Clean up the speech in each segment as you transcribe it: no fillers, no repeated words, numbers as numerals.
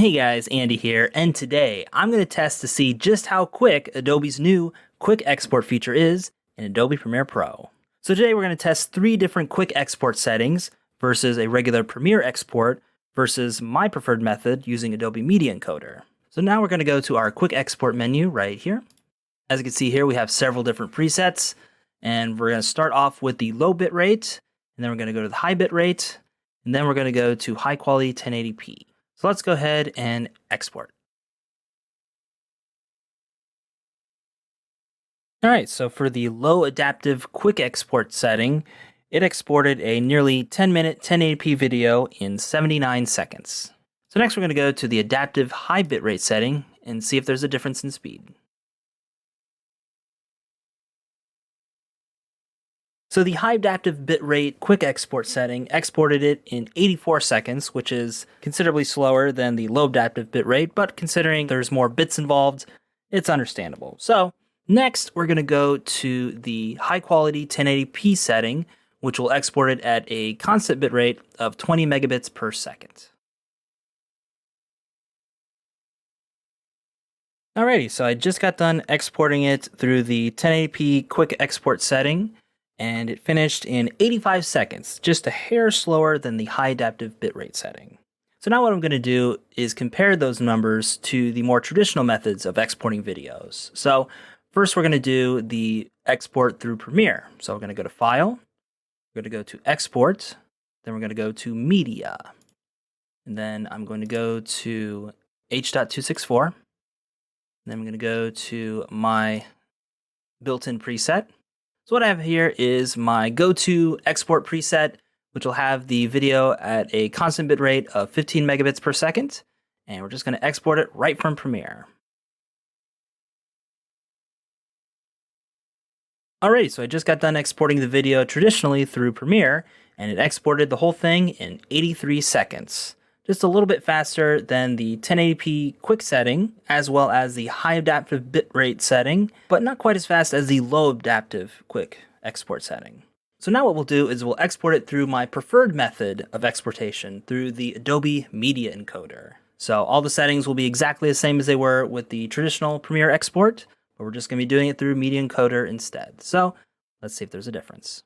Hey guys, Andy here, and today I'm going to test to see just how quick Adobe's new Quick Export feature is in Adobe Premiere Pro. So today we're going to test 3 different quick export settings versus a regular Premiere export versus my preferred method using Adobe Media Encoder. So now we're going to go to our Quick Export menu right here. As you can see here, we have several different presets, and we're going to start off with the low bit rate, and then we're going to go to the high bit rate, and then we're going to go to high quality 1080p. So let's go ahead and export. All right, so for the low adaptive quick export setting, it exported a nearly 10-minute 1080p video in 79 seconds. So next we're going to go to the adaptive high bitrate setting and see if there's a difference in speed. So the high adaptive bitrate quick export setting exported it in 84 seconds, which is considerably slower than the low adaptive bitrate, but considering there's more bits involved, it's understandable. So next, we're going to go to the high quality 1080p setting, which will export it at a constant bitrate of 20 megabits per second. Alrighty, so I just got done exporting it through the 1080p quick export setting, and it finished in 85 seconds, just a hair slower than the high adaptive bitrate setting. So now what I'm going to do is compare those numbers to the more traditional methods of exporting videos. So first we're going to do the export through Premiere. So we're going to go to File, we're going to go to Export, then we're going to go to Media, and then I'm going to go to H.264, and then I'm going to go to my built-in preset. So what I have here is my go-to export preset, which will have the video at a constant bitrate of 15 megabits per second, and we're just going to export it right from Premiere. Alright, so I just got done exporting the video traditionally through Premiere, and it exported the whole thing in 83 seconds. Just a little bit faster than the 1080p quick setting, as well as the high adaptive bitrate setting, but not quite as fast as the low adaptive quick export setting. So now what we'll do is we'll export it through my preferred method of exportation through the Adobe Media Encoder. So all the settings will be exactly the same as they were with the traditional Premiere export, but we're just going to be doing it through Media Encoder instead. So let's see if there's a difference.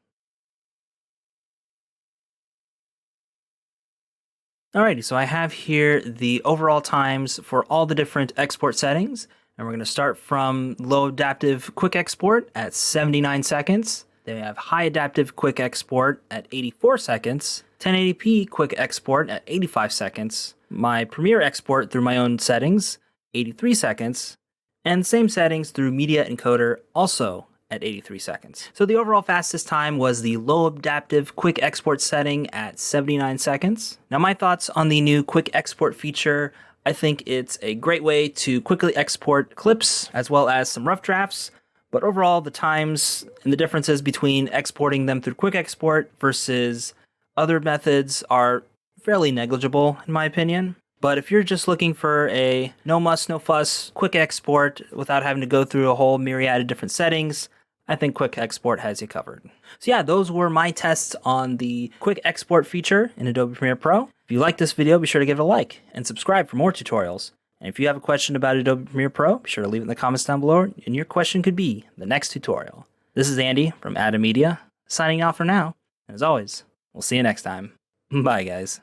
Alrighty, so I have here the overall times for all the different export settings, and we're going to start from low adaptive quick export at 79 seconds. Then we have high adaptive quick export at 84 seconds, 1080p quick export at 85 seconds, my Premiere export through my own settings, 83 seconds, and same settings through Media Encoder, also at 83 seconds. So the overall fastest time was the low adaptive quick export setting at 79 seconds. Now my thoughts on the new quick export feature: I think it's a great way to quickly export clips as well as some rough drafts, but overall the times and the differences between exporting them through quick export versus other methods are fairly negligible in my opinion. But if you're just looking for a no muss, no fuss quick export without having to go through a whole myriad of different settings, I think Quick Export has you covered. So yeah, those were my tests on the Quick Export feature in Adobe Premiere Pro. If you like this video, be sure to give it a like and subscribe for more tutorials. And if you have a question about Adobe Premiere Pro, be sure to leave it in the comments down below, and your question could be the next tutorial. This is Andy from Adobe Media, signing off for now. And as always, we'll see you next time. Bye guys.